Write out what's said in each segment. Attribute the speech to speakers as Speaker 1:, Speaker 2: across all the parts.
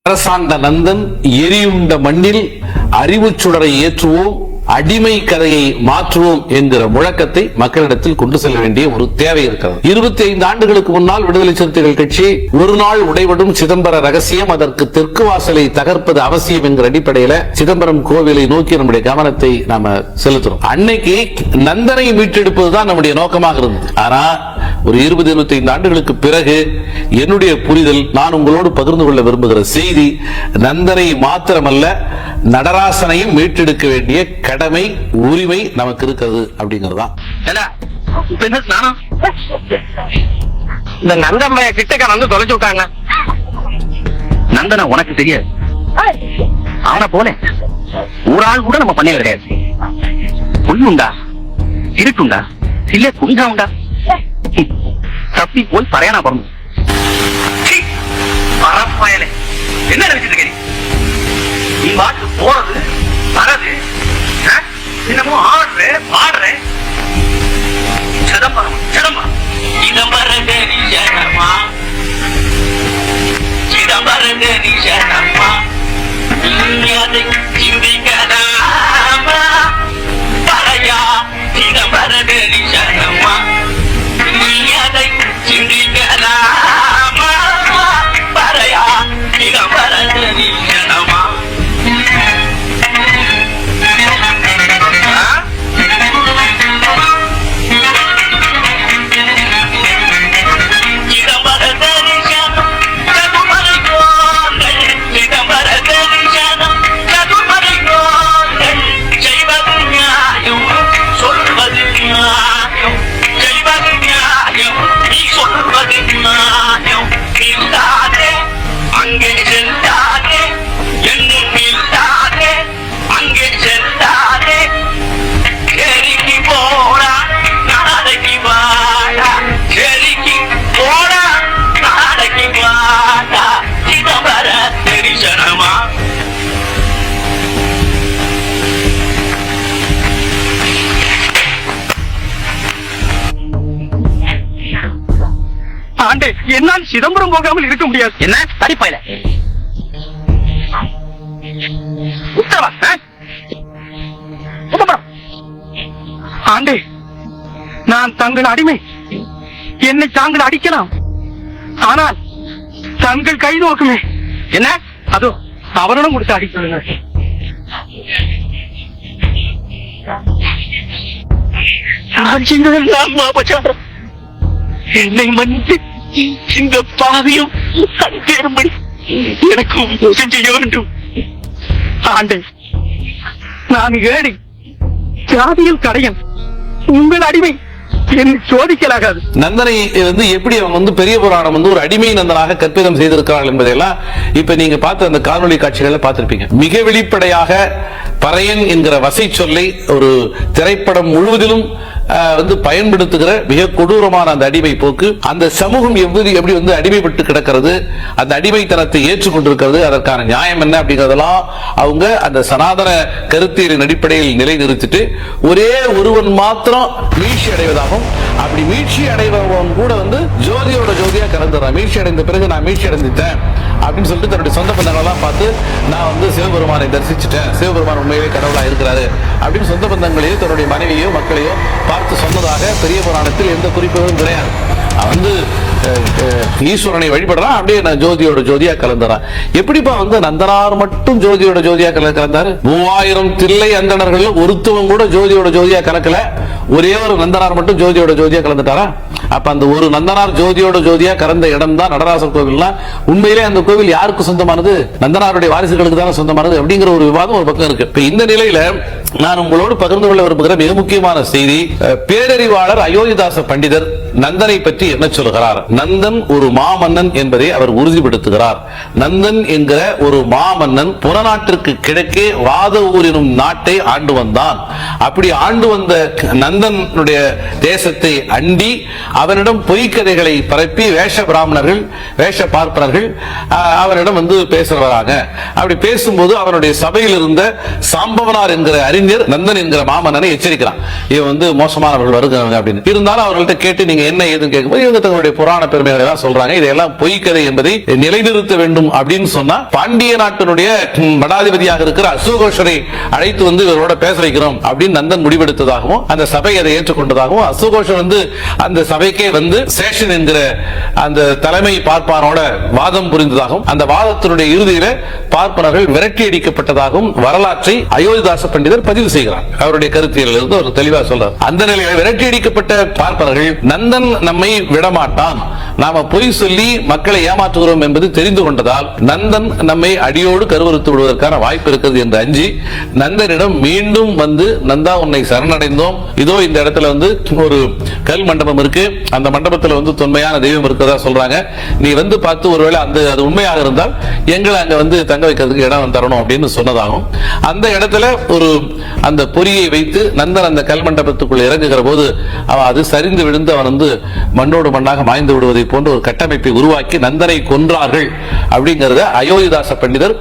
Speaker 1: அரசாண்ட நந்தன் எரியுண்ட மண்ணில் அறிவு சுடரை ஏற்றுவோம், அடிமை கதையை மாற்றுவோம் என்கிற முழக்கத்தை மக்களிடத்தில் கொண்டு செல்ல வேண்டிய ஒரு தேவை இருக்கிறது. 25 ஆண்டுகளுக்கு முன்னால் விடுதலை சிறுத்தைகள் கட்சி ஒரு நாள் உடைபடும் சிதம்பர ரகசியம், அதற்கு தெற்கு வாசலை தகர்ப்பது அவசியம் என்கிற அடிப்படையில் சிதம்பரம் கோவிலை நோக்கி நம்முடைய கவனத்தை நாம செலுத்துறோம். அன்னைக்கு நந்தனை மீட்டெடுப்பதுதான் நம்முடைய நோக்கமாக இருந்தது. ஆனா ஒரு 20-25 ஆண்டுகளுக்கு பிறகு என்னுடைய புரிதல், நான் உங்களோடு பகிர்ந்து கொள்ள விரும்புகிற செய்தி, நந்தனை மாத்திரமல்ல நடராசனையும் மீட்டெடுக்க வேண்டிய கடமை, உரிமை நமக்கு இருக்கிறது அப்படிங்கறதுதான்.
Speaker 2: இந்த நந்தம்மைய கிட்டக்க வந்து தொலைச்சு விட்டாங்க. நந்தன உனக்கு தெரியாது, அவனை போல ஒரு ஆள் கூட நம்ம பண்ண கிடையாது. பொண்ணுண்டா, இருக்குண்டா, இல்ல குண்டா உண்டா, தப்பி போய் பறையானா பிறந்து பரப்பாயலே என்ன நினைச்சிட்டு இருக்க நீ பாட்டு போறது வரது, என்னமோ ஆடுற பாடுற. சிதம்பரம் சிதம்பரம் சிதம்பரகரி சரணமா, சிதம்பரகரி சரணமா, நீ அதை சிந்திக்கலாமா பறையா, சிதம்பரகரி சரணமா, நீ அதை சிந்திக்கலாமா பறையா, சிதம்பரகரி சரணமா. என்னால் சிதம்பரம் போகாமல் இருக்க முடியாது. என்ன தடிப்பாயில உத்தரவா? ஆண்டே, நான் தங்கள் அடிமை, என்னை தாங்கள் அடிக்கலாம், ஆனால் தங்கள் கை நோக்குமே. என்ன அதோ அவரிடம் கொடுத்து அடிக்க என்னை மன்னித்து இந்த பாவியும் தேரும்படி எனக்கு உபதேசம் செய்ய வேண்டும். ஆண்டே, நான் ஏழை, ஜாதியில் கடையன், உங்கள் அடிமை, என்னை சோதிக்கலாகாது.
Speaker 1: நந்தனை எப்படி அவங்க பெரிய புராணம் ஒரு அடிமை நந்தனாக கற்பிதம் செய்திருக்கிறார்கள் என்பதையெல்லாம் இப்ப நீங்க பார்த்த அந்த காணொலி காட்சிகளை பார்த்திருப்பீங்க. மிக வெளிப்படையாக பறையன் என்கிற வசை சொல்லை ஒரு திரைப்படம் முழுவதிலும் பயன்படுத்துகிற மிக கொடூரமான அந்த அடிமை போக்கு, அந்த சமூகம் எப்படி அடிமைப்பட்டு கிடக்கிறது, அந்த அடிமைத்தனத்தை ஏற்றுக்கொண்டிருக்கிறது, அதற்கான நியாயம் என்ன அப்படிங்கறதெல்லாம் அவங்க அந்த சனாதன கருத்தியலின் அடிப்படையில் நிலை நிறுத்திட்டு ஒரே ஒருவன் மாத்திரம் மீட்சி அடைவதாகவும், அப்படி மீட்சி அடைவன் கூட ஜோதியோட ஜோதியா கலந்துறான். மீட்சி அடைந்த பிறகு நான் மீட்சி அடைந்துட்டேன் அப்படின்னு சொல்லிட்டு தன்னுடைய சொந்த பந்தங்களெல்லாம் பார்த்து நான் சிவபெருமானை தரிசிச்சுட்டேன், சிவபெருமான் உண்மையிலே கடவுளா இருக்கிறாரு அப்படின்னு சொந்த பந்தங்களையோ தன்னுடைய மனைவியோ மக்களையோ பார்த்து சொன்னதாக பெரிய புராணத்தில் எந்த குறிப்புகளும் கிடையாது. ஈஸ்வரனை வழிபடுறான், அப்படியே நான் ஜோதியோட ஜோதியா கலந்துறான். எப்படிப்பா நந்தனார் மட்டும் ஜோதியோட ஜோதியா கலந்தாரு? 3000 தில்லை அந்தணர்கள் ஒருத்தவங்க கூட ஜோதியோட ஜோதியா கலக்கல, ஒரே ஒரு நந்தனார் மட்டும் ஜோதியோட ஜோதியா கலந்துட்டாரா? அப்ப அந்த ஒரு நந்தனார் ஜோதியோட ஜோதியா கலந்த இடம் தான் நடராசர் கோவில். உண்மையிலே அந்த கோவில் யாருக்கு சொந்தமானது? நந்தனாருடைய வாரிசுகளுக்கு தானே சொந்தமானது அப்படிங்கிற ஒரு விவாதம் ஒரு பக்கம் இருக்கு. இந்த நிலையில நான் உங்களோடு பகிர்ந்து கொள்ள விரும்புகிற மிக முக்கியமான செய்தி, பேரறிவாளர் அயோத்திதாச பண்டிதர் நந்தனை பற்றி என்ன சொல்கிறார்? நந்தன் ஒரு மாமன்னன் என்பதை அவர் உறுதிப்படுத்துகிறார். நந்தன் என்கிற ஒரு மாமன்னன் புறநாட்டிற்கு கிழக்கே வாதவூர் எனும் நாட்டை ஆண்டு வந்தான். அப்படி ஆண்டு வந்த நந்தனுடைய தேசத்தை அண்டி அவனிடம் பொய்க்கதைகளை பரப்பி வேஷ பிராமணர்கள், வேஷ பார்ப்பனர்கள் அவனிடம் பேசுறவராங்க. அப்படி பேசும்போது அவனுடைய சபையில் இருந்த சாம்பவனார் என்கிற அறிஞர் நந்தன் என்கிற மாமன்னனை எச்சரிக்கிறான், இவன் மோசமானவர்கள் வருகிறாங்க அப்படின்னு. இருந்தாலும் அவர்கள்ட்ட கேட்டு நீங்க என்ன ஏதுன்னு கேட்கும்போது இவங்க தங்களுடைய புராண பெருமைகளை எல்லாம் சொல்றாங்க. இதெல்லாம் பொய்க்கதை என்பதை நிலைநிறுத்த வேண்டும் அப்படின்னு சொன்னா பாண்டிய நாட்டினுடைய மடாதிபதியாக இருக்கிற அசோகோஷரை அழைத்து வந்து இவரோட பேச வைக்கிறோம் அப்படின்னு நந்தன் முடிவெடுத்ததாகவும் அந்த சபை அதை ஏற்றுக்கொண்டதாகவும் அசோகோஷர் வந்து அந்த சபைக்கே வந்து சேஷன் என்கிற அந்த தலைமை பார்ப்பானோட வாதம் புரிந்ததாகவும் அந்த வாதத்தினுடைய இறுதியில பார்ப்பனர்கள் விரட்டி அடிக்கப்பட்டதாகவும் வரலாற்றை அயோத்திதாச பண்டிதர் பதிவு செய்கிறார். அவருடைய கருத்தியல் இருந்து ஒரு தெளிவா சொல்றார். அந்த நிலையில் விரட்டி அடிக்கப்பட்ட பார்ப்பனர்கள் நந்தன் நம்மை விடமாட்டான், நாம பொய் சொல்லி மக்களை ஏமாற்றுகிறோம் என்பது தெரிந்து கொண்டதால் நந்தன் நம்மை அடியோடு கருவறுத்து விடுவதற்கான வாய்ப்பு இருக்கிறது என்று அஞ்சி நந்தனிடம் மீண்டும் வந்து நந்தா உன்னை சரணடைந்தோம், இதோ இந்த இடத்துல வந்து ஒரு கல் மண்டபம் இருக்கு, அந்த மண்டபத்தில் வந்து தொன்மையான தெய்வம் இருக்கிறதா சொல்றாங்க, நீ வந்து பார்த்து ஒருவேளை அது உண்மையாக இருந்தால் எங்களை அங்க வந்து தங்க வைக்கிறதுக்கு இடம் தரணும் அப்படின்னு சொன்னதாகும். அந்த இடத்துல ஒரு அந்த பொறியை வைத்து நந்தன் அந்த கல் மண்டபத்துக்குள் இறங்குகிற போது அது சரிந்து விழுந்து அவன் வந்து மண்ணோடு மண்ணாக மாய்ந்து விடுவதை போன்ற ஒரு கட்டமைப்பை உருவாக்கி நந்தனை கொன்றார்கள் அப்படிங்கறத அயோத்திதாச பண்டிதர்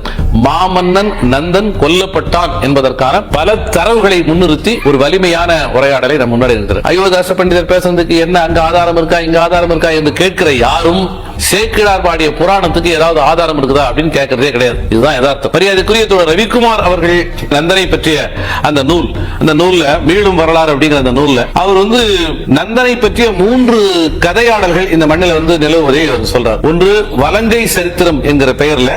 Speaker 1: மாமன்னன் நந்தன் கொல்லப்பட்டான் என்பதற்கான பல தரவுகளை முன்னிறுத்தி ஒரு வலிமையான உரையாடலை நம் முன்னாடி இருக்கிறார். அயோத்திதாச பண்டிதர் பேசுறதுக்கு என்ன அங்க ஆதாரம் இருக்கா இங்க ஆதாரம் இருக்கா என்று கேட்கிற யாரும் சேக்கிழார் பாடிய புராணத்துக்கு ஏதாவது ஆதாரம் இருக்குதா அப்படின்னு கேட்கறதே கிடையாது. இதுதான் யதார்த்தம். மரியாதைக்குரிய தோழர் ரவிக்குமார் அவர்கள் நந்தனை பற்றிய அந்த நூல்ல மீளும் வரலாறு அப்படிங்கிற அந்த நூல்ல அவர் வந்து நந்தனை பற்றிய 3 கதையாடல்கள் இந்த மண்ணில் வந்து நிலவுவதை அவர் சொல்றார். ஒன்று வலங்கை சரித்திரம் என்கிற பெயர்ல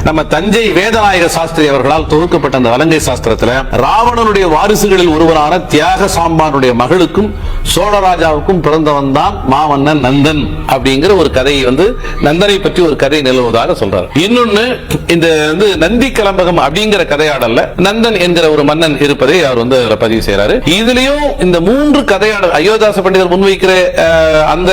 Speaker 1: நம்ம தஞ்சை வேதநாயக சாஸ்திரி அவர்களால் தொகுக்கப்பட்ட அந்த வலங்கை சாஸ்திரத்துல ராவணனுடைய வாரிசுகளில் ஒருவரான தியாக சாம்பானுடைய மகளுக்கும் சோழராஜாவுக்கும் பிறந்தவன் தான் மாமன்னன் நந்தன் அப்படிங்கிற ஒரு கதையை வந்து நந்தனை பற்றி ஒரு கதை நிலவுவதாக சொல்றார். இன்னொன்னு இந்த வந்து நந்தி கலம்பகம் அப்படிங்கிற கதையாடல்ல நந்தன் என்கிற ஒரு மன்னன் இருப்பதை அவர் வந்து பதிவு செய்யறாரு. இதுலயும் இந்த 3 கதையாடல் அயோத்திதாச பண்டிதர் முன்வைக்கிற அந்த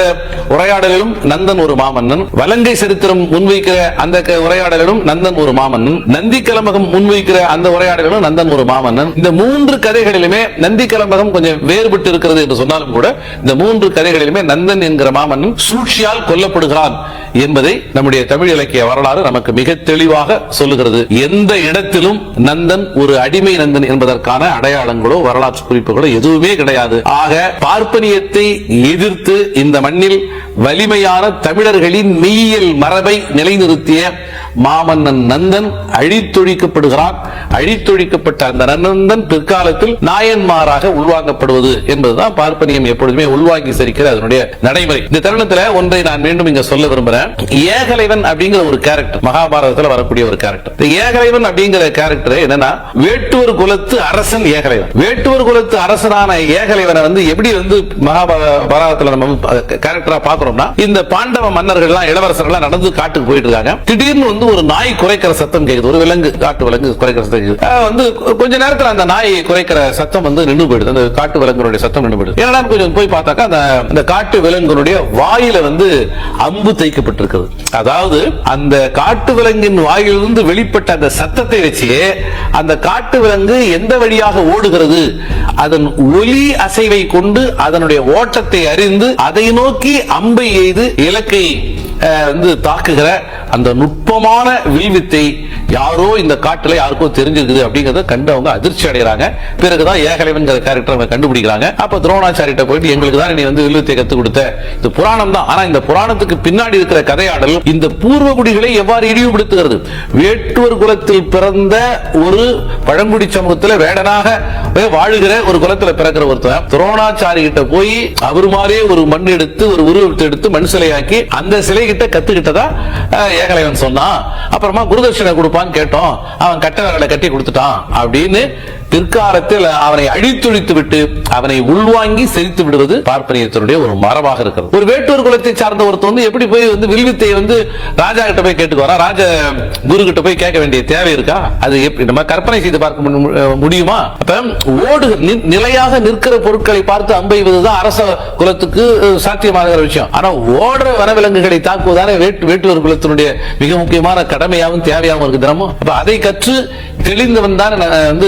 Speaker 1: உரையாடலிலும் நந்தன் ஒரு மாமன்னன், வலங்கை சரித்திரம் முன்வைக்கிற அந்த உரையாடலிலும் நந்தன் ஒரு மாமன்னன், நந்தி கலம்பகம் முன்வைக்கிற அந்த உரையாடலிலும் நந்தன் ஒரு மாமன்னன். இந்த 3 கதைகளிலுமே நந்தி கலம்பகம் கொஞ்சம் வேறுபட்டு இருக்கிறது என்று சொன்னாலும் கூட இந்த 3 கதைகளிலுமே நந்தன் என்கிற மாமன்னன் சூழ்ச்சியால் கொல்லப்படுகிறான் என்பதை நம்முடைய தமிழ் இலக்கிய வரலாறு நமக்கு மிக தெளிவாக சொல்லுகிறது. எந்த இடத்திலும் நந்தன் ஒரு அடிமை நந்தன் என்பதற்கான அடையாளங்களோ வரலாற்று குறிப்புகளோ எதுவுமே கிடையாது. ஆக பார்ப்பனியத்தை எதிர்த்து இந்த மண்ணில் வலிமையான தமிழர்களின் மெய்யியல் மரபை நிலைநிறுத்திய மாமன்னன் நந்தன் அழித்தொழிக்கப்படுகிறான். அழித்தொழிக்கப்பட்ட அந்த நந்தன் பிற்காலத்தில் நாயன்மாராக உள்வாங்கப்படுவது என்பதுதான் பார்ப்பனியம் எப்பொழுதுமே உள்வாங்கி சரிக்கிற அதனுடைய நடைமுறை. இந்த தருணத்தில் ஒன்றை நான் மீண்டும் இங்க சொல்ல விரும்புறேன். ஏகலைவன் அப்படிங்கிற ஒரு கேரக்டர் மகாபாரதத்தில் வரக்கூடிய ஒரு கேரக்டர். ஏகலைவன் அப்படிங்கிற கேரக்டர் என்னன்னா வேட்டுவர் குலத்து அரசன் ஏகலைவன். வேட்டுவர் குலத்து அரசனான ஏகலைவனை வந்து எப்படி வந்து மகாபாரதத்தில் நம்ம கேரக்டரா பாக்குறோம்னா, இந்த பாண்டவ மன்னர்கள் இளவரசர்கள் நடந்து காட்டுக்கு போயிட்டு இருக்காங்க. திடீர்னு வந்து ஒரு நாய் குறைக்கிற சத்தம் கேக்குது. ஒரு விலங்கு, காட்டு விலங்கு குறைக்கிற சத்தம் கேக்குது. வந்து கொஞ்ச நேரத்தில் அந்த நாய் குறைக்கிற சத்தம் வந்து நின்று போயிடுது. அந்த காட்டு விலங்குடைய சத்தம் நின்று போயிடுது. ஏன்னா கொஞ்சம் போய் பார்த்தாக்கா அந்த காட்டு விலங்குடைய வாயில வந்து அம்பு தைக்கப்பட்டிருக்கிறது. அதாவது அந்த காட்டு விலங்கின் வாயிலிருந்து வெளிப்பட்ட அந்த சத்தத்தை வச்சு அந்த காட்டு விலங்கு எந்த வழியாக ஓடுகிறது, அதன் ஒலி அசைவை கொண்டு அதனுடைய ஓட்டத்தை அறிந்து அதை நோக்கி அம்பை எய்து இலக்கை வந்து தாக்குகிற அந்த நுட்பமான வில்வித்தை யாரோ இந்த காட்டுல யாருக்கோ தெரிஞ்சிருக்குது அப்படிங்கறத கண்டு அவங்க அதிர்ச்சி அடைகிறாங்க. பிறகுதான் ஏகலைவன் கேரக்டர் கண்டுபிடிக்கிறாங்க. அப்ப துரோணாச்சாரிட்ட போயிட்டு எங்களுக்கு தான் நீ வந்து வில்வித்தை கத்து கொடுத்த, இது புராணம் தான். ஆனா இந்த புராணத்துக்கு பின்னாடி இருக்கிற கதையாடல் இந்த பூர்வகுடிகளை எவ்வாறு இழிவுபடுத்துகிறது. வேட்டுவர் குலத்தில் பிறந்த ஒரு பழங்குடி சமூகத்தில் வேடனாக வாழுகிற ஒரு குலத்தில் பிறக்கிற ஒருத்தர் துரோணாச்சாரி கிட்ட போய் அவர் மாதிரியே ஒரு மண் எடுத்து ஒரு உருவத்தை எடுத்து மண் சிலையாக்கி அந்த சிலை கிட்ட கத்துக்கிட்டதா ஏகலைவன் சொன்னான். அப்புறமா குருதட்சணை கொடுப்பான்னு கேட்டோம், அவன் கட்டவர்களை கட்டி கொடுத்துட்டான் அப்படின்னு பிற்காலத்தில் அவனை அழித்தொழித்து விட்டு அவனை உள்வாங்கி செலுத்தி விடுவது பார்ப்பனியத்தினுடைய ஒரு மரபாக இருக்கிறது. ஒரு வேட்டூர் குலத்தை சார்ந்த ஒருத்தர் வந்து எப்படி போய் வந்து வில்வித்தை வந்து ராஜா கிட்ட போய் கேட்டுக்கு வரா, ராஜ குரு கிட்ட போய் கேட்க வேண்டிய தேவை இருக்கா? அது எப்படி நம்ம கற்பனை செய்து பார்க்க முடியுமா? அப்ப நிலையாக நிற்கிற பொருட்களை பார்த்து அம்பெய்வதுதான் அரச குலத்துக்கு சாத்தியமாகிற விஷயம். ஆனா ஓடுற வனவிலங்குகளை தாக்குவதான வேட்டூர் குலத்தினுடைய மிக முக்கியமான கடமையாகவும் தேவையாகவும் இருக்கு தினமும். அப்ப அதை கற்று தெளிந்தவன் தான் வந்து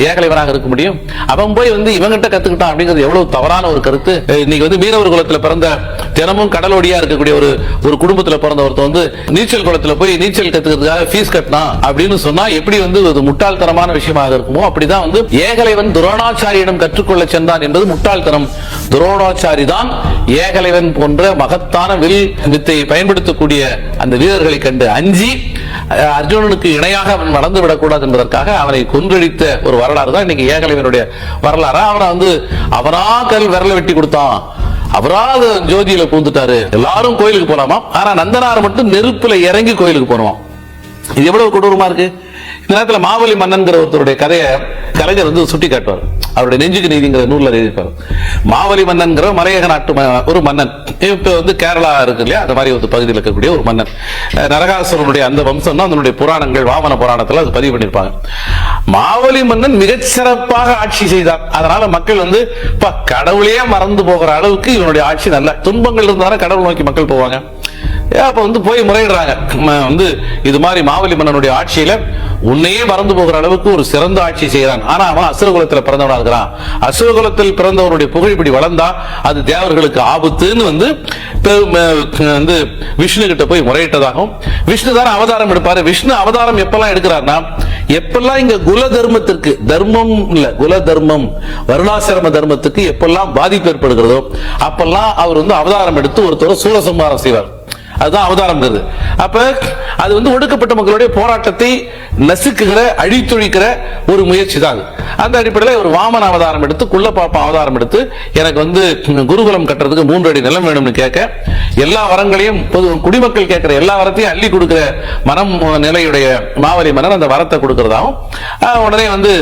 Speaker 1: ஏகலைவனாக இருக்க முடியும். அவன் போய் வந்து இவங்கிட்ட கத்துக்கிட்டான் அப்படிங்கிறது எவ்வளவு தவறான ஒரு கருத்து. இன்னைக்கு வந்து மீனவர் குலத்தில் பிறந்த தினமும் கடலோடியா இருக்கக்கூடிய ஒரு குடும்பத்துல பிறந்த ஒருத்தர் வந்து நீச்சல் குளத்துல போய் நீச்சல் கத்துக்கிறதுக்காக ஃபீஸ் கட்டினா அப்படின்னு சொன்னா எப்படி வந்து ஒரு முட்டாள்தனமான விஷயமாக இருக்குமோ அப்படிதான் வந்து ஏகலைவன் துரோணாச்சாரியிடம் கற்றுக்கொள்ள சென்றான் என்பது முட்டாள்தனம். துரோணாச்சாரி தான் ஏகலைவன் போன்ற மகத்தான வில் வித்தை பயன்படுத்தக்கூடிய அந்த வீரர்களை கண்டு அஞ்சி அர்ஜுனனுக்கு இணையாக அவன் நடந்து விடக்கூடாது என்பதற்காக அவனை கொன்றடித்த ஒரு வரலாறு தான் இன்னைக்கு ஏகலைவனுடைய வரலாறு. அவனை வந்து அவரா கல் விரல வெட்டி கொடுத்தான், அவராது ஜோதியில பூந்துட்டாரு. எல்லாரும் கோயிலுக்கு போலாமா, ஆனா நந்தனார் மட்டும் நெருப்புல இறங்கி கோயிலுக்கு போனோம். இது எவ்வளவு கொடூரமா இருக்கு. இந்த நேரத்தில் மாவலி மன்னன்கிற ஒருத்தருடைய கதையை கலைஞர் வந்து சுட்டி காட்டுவார். அவருடைய நெஞ்சுக்கு நீதிங்கிற நூல்ல எழுதியிருப்பார். மாவலி மன்னன்கிற மலையக நாட்டு ஒரு மன்னன், இப்ப வந்து கேரளா இருக்கு இல்லையா, அந்த மாதிரி ஒரு பகுதியில் இருக்கக்கூடிய ஒரு மன்னன். நரகாசுரனுடைய அந்த வம்சம் தான் அதனுடைய புராணங்கள், வாமன புராணத்துல அது பதிவு பண்ணியிருப்பாங்க. மாவலி மன்னன் மிகச்சிறப்பாக ஆட்சி செய்தார். அதனால மக்கள் வந்து கடவுளையே மறந்து போகிற அளவுக்கு இவனுடைய ஆட்சி நல்ல. துன்பங்கள் இருந்தாலும் கடவுள் நோக்கி மக்கள் போவாங்க. அப்ப வந்து போய் முறையிடுறாங்க, வந்து இது மாதிரி மாவலி மன்னனுடைய ஆட்சியில உன்னையே மறந்து போகிற அளவுக்கு ஒரு சிறந்த ஆட்சி செய்யறான். ஆனா அவன் அசுரகுலத்தில் பிறந்தவனா இருக்கிறான். அசுரகுலத்தில் பிறந்தவனுடைய புகழ் இப்படி வளர்ந்தா அது தேவர்களுக்கு ஆபத்துன்னு வந்து விஷ்ணு கிட்ட போய் முறையிட்டதாகவும், விஷ்ணு தான் அவதாரம் எடுப்பாரு. விஷ்ணு அவதாரம் எப்பெல்லாம் எடுக்கிறார்னா, எப்பெல்லாம் இங்க குல தர்மத்திற்கு, தர்மம் இல்ல குல தர்மம் வருணாசிரம தர்மத்துக்கு எப்பெல்லாம் பாதிப்பு ஏற்படுகிறதோ அப்பெல்லாம் அவர் வந்து அவதாரம் எடுத்து ஒருத்தர் சூரசம்ஹாரம் செய்வார். அதுதான் அவதாரம். அப்ப அது வந்து ஒடுக்கப்பட்ட மக்களுடைய போராட்டத்தை நசுக்குகிற, அழித்தொழிக்கிற ஒரு முயற்சி தான். அந்த அடிப்படையில் ஒரு வாமன அவதாரம் எடுத்து, குள்ள பாப்பா அவதாரம் எடுத்து, எனக்கு வந்து குருகுலம் கட்டுறதுக்கு 3 அடி நிலம் வேணும்னு கேட்க, எல்லா வரங்களையும் குடிமக்கள் கேட்கிற எல்லா வரத்தையும் அள்ளி கொடுக்கிற மனம் நிலையுடைய மாவலி மன்னன் அந்த வரத்தை கொடுக்கிறதாகவும், உடனே வந்து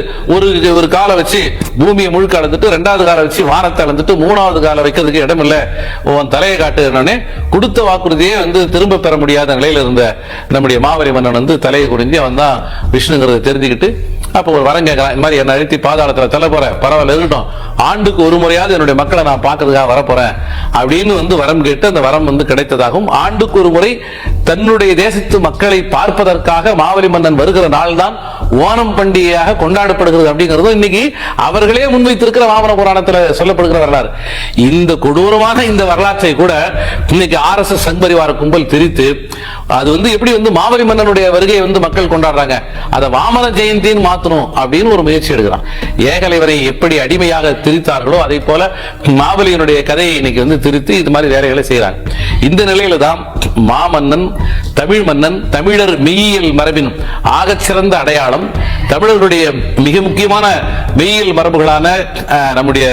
Speaker 1: ஒரு காலை வச்சு பூமியை முழுக்க அளந்துட்டு, 2வது காலை வச்சு வானத்தை அளந்துட்டு, 3வது காலை வைக்கிறதுக்கு இடம் இல்லை, உன் தலையை காட்டு, கொடுத்த வாக்குறுதியே வந்து திரும்ப பெற முடியாத நிலையில இருந்த நம்முடைய மாவலி மன்னன் வந்து தலையை குடிஞ்சு அவன் தான் விஷ்ணுங்கிறத தெரிஞ்சுக்கிட்டு, அப்ப ஒரு வரம் கேட்கறான். இந்த மாதிரி என்ன அழுத்தி பாதாளத்துல தள்ள போறேன், பரவாயில்ல இருக்கட்டும், ஆண்டுக்கு ஒரு முறையாவது என்னுடைய மக்களை நான் பார்க்கறதுக்காக வரப்போறேன் அப்படின்னு வந்து வரம் கேட்டு அந்த வரம் வந்து கிடைத்ததாகவும், ஆண்டுக்கு ஒரு முறை தன்னுடைய தேசத்து மக்களை பார்ப்பதற்காக மாவலி மன்னன் வருகிற நாள் தான் ஓணம் பண்டிகையாக கொண்டாடப்படுகிறது அப்படிங்கிறது இன்னைக்கு அவர்களே முன்வைத்திருக்கிற வாமன புராணத்துல சொல்லப்படுகிற வரலாறு. இந்த கொடூரமான இந்த வரலாற்றை கூட இன்னைக்கு RSS சங்பரிவார கும்பல் திரித்து, அது வந்து எப்படி வந்து மாவலி மன்னனுடைய வருகையை வந்து மக்கள் கொண்டாடுறாங்க, அதை வாமன ஜெயந்தின்னு மாத்தணும் அப்படின்னு ஒரு முயற்சி எடுக்கிறான். ஏகலைவரை எப்படி அடிமையாக திரித்தார்களோ அதே போல மாவலியனுடைய கதையை இன்னைக்கு வந்து திரித்து இது மாதிரி வேலைகளை செய்யறாங்க. இந்த நிலையில தான் மாமன்னன், தமிழ் மன்னன், தமிழர் மெய்யியல் மரபின் ஆகச்சிறந்த அடையாளம், தமிழர்களுடைய மிக முக்கியமான மெய்யியல் மரபுகளான நம்முடைய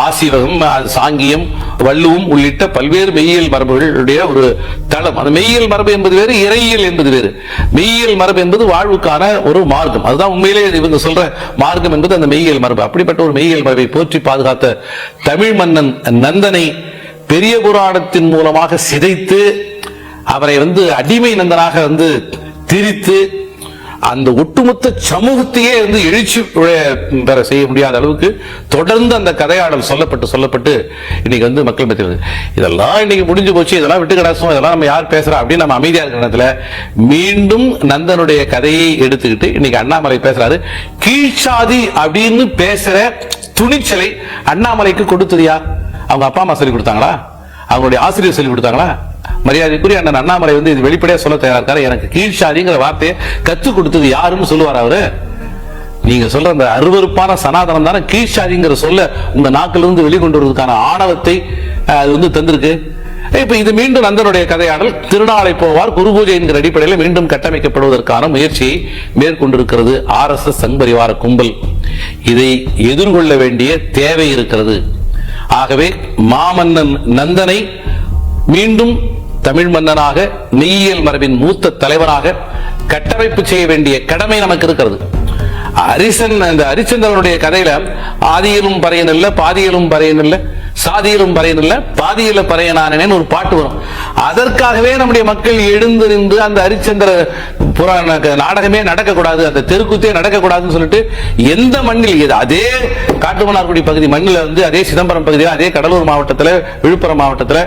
Speaker 1: ஆசீவகம், சாங்கியம், வள்ளுவம் உள்ளிட்ட பல்வேறு மெய்யியல் மரபுகளுடைய ஒரு தளம். அந்த மெய்யியல் மரபு என்பது வேறு, இறையியல் என்பது வேறு. மெய்யியல் மரபு என்பது வாழ்வுக்கான ஒரு மார்க்கம். அதுதான் உண்மையிலே இவங்க சொல்ற மார்க்கம் என்பது அந்த மெய்யியல் மரபு. அப்படிப்பட்ட ஒரு மெய்யியல் மரபை போற்றி பாதுகாத்த தமிழ் மன்னன் நந்தனை பெரிய புராணத்தின் மூலமாக சிதைத்து, அவரை வந்து அடிமை நந்தனாக வந்து திரித்து, அந்த ஒட்டுமொத்த சமூகத்தையே வந்து எழுச்சி பெற செய்ய முடியாத அளவுக்கு தொடர்ந்து அந்த கதையாடல் சொல்லப்பட்டு இன்னைக்கு வந்து மக்கள் மத்தியில் இதெல்லாம் இன்னைக்கு முடிஞ்சு போச்சு, இதெல்லாம் விட்டு கிடாசம், இதெல்லாம் நம்ம யார் பேசுறா அப்படின்னு நம்ம அமைதியா இருக்கிற நேரத்துல மீண்டும் நந்தனுடைய கதையை எடுத்துக்கிட்டு இன்னைக்கு அண்ணாமலை பேசுறாரு. கீழ்ச்சாதி அப்படின்னு பேசுற துணிச்சலை அண்ணாமலைக்கு கொடுத்தது யார்? அவங்க அப்பா அம்மா சொல்லி கொடுத்தாங்களா? அவங்களுடைய ஆசிரியர் சொல்லி கொடுத்தாங்களா? மரியாதைக்குரிய அண்ணன் அண்ணாமலை வந்து இது வெளிப்படையா சொல்ல தயாரா இருக்காரு. எனக்கு கீழ்ச்சாதிங்கிற வார்த்தையை கற்றுக் கொடுத்தது யாருன்னு சொல்லுவார் அவரு. நீங்க சொல்ற அந்த அருவருப்பான சனாதனம் தானே கீழ்ச்சாதிங்கிற சொல்ல உங்க நாக்கிலிருந்து இருந்து வெளிக்கொண்டு வருவதற்கான ஆணவத்தை அது வந்து தந்திருக்கு. இப்ப இது மீண்டும் நந்தனுடைய கதையாடல் திருநாளை போவார் குரு பூஜை என்கிற அடிப்படையில் மீண்டும் கட்டமைக்கப்படுவதற்கான முயற்சியை மேற்கொண்டிருக்கிறது RSS சங்பரிவார கும்பல். இதை எதிர்கொள்ள வேண்டிய தேவை இருக்கிறது. ஆகவே மாமன்னன் நந்தனை மீண்டும் தமிழ் மன்னனாக, மெய்யியல் மரபின் மூத்த தலைவராக கட்டமைப்பு செய்ய வேண்டிய கடமை நமக்கு இருக்கிறது. ஹரிச்சந்திரனுடைய கதையில ஆதியிலும் பறையன் இல்ல, பாதியிலும் பறையன் இல்ல, சாதியிலும் பறையன் இல்ல, பாதியில பறையனானேன்னு ஒரு பாட்டு வரும். அதற்காகவே நம்முடைய மக்கள் எழுந்து நின்று அந்த ஹரிச்சந்திர புராண நாடகமே நடக்கக்கூடாது, அந்த தெருக்கூத்தே நடக்கக்கூடாதுன்னு சொல்லிட்டு எந்த மண்ணில், அதே காட்டுமன்னார்குடி பகுதி மண்ணில் வந்து, அதே சிதம்பரம் பகுதியில், அதே கடலூர் மாவட்டத்தில், விழுப்புரம் மாவட்டத்தில்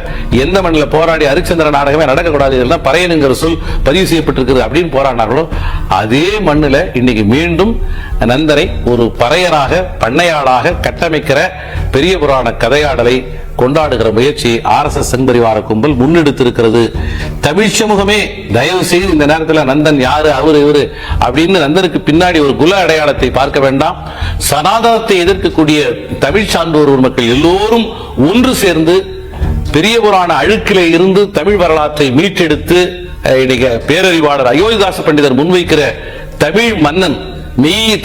Speaker 1: எந்த மண்ணில் போராடி ஹரிச்சந்திர நாடகமே நடக்கக்கூடாது, இதெல்லாம் பறையனுங்கிற சொல் பதிவு செய்யப்பட்டிருக்கிறது அப்படின்னு போராடினார்களோ அதே மண்ணில் இன்னைக்கு மீண்டும் நந்தனை ஒரு பறையனாக, பண்ணையாளாக கட்டமைக்கிற பெரிய புராண கதையாடலை கொண்டாடுகிற முயற்சியை RSS சங்பரிவார கும்பல் முன்னெடுத்திருக்கிறது. தமிழ் சமூகமே தயவு செய்து இந்த நேரத்தில் நந்தன் யாரு அவரு இவரு அப்படின்னு நந்தனுக்கு பின்னாடி ஒரு குல அடையாளத்தை பார்க்க வேண்டாம். சனாதனத்தை எதிர்க்கக்கூடிய தமிழ் சான்றோர் மக்கள் எல்லோரும் ஒன்று சேர்ந்து பெரிய புராண அழுக்கிலே இருந்து தமிழ் வரலாற்றை மீட்டெடுத்து இன்னைக்கு பேரறிவாளர் அயோத்திதாச பண்டிதர் முன்வைக்கிற தமிழ் மன்னன்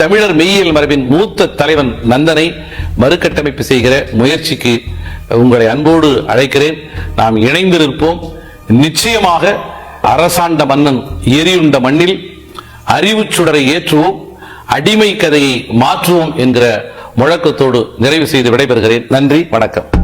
Speaker 1: தமிழர் மெய்யியல் மரபின் மூத்த தலைவன் நந்தனை மறுகட்டமைப்பு செய்கிற முயற்சிக்கு உங்களை அன்போடு அழைக்கிறேன். நாம் இணைந்திருப்போம். நிச்சயமாக அரசாண்ட மன்னன் எரியுண்ட மண்ணில் அறிவு சுடரை ஏற்றுவோம், அடிமை கதையை மாற்றுவோம் என்கிற முழக்கத்தோடு நிறைவு செய்து விடைபெறுகிறேன். நன்றி, வணக்கம்.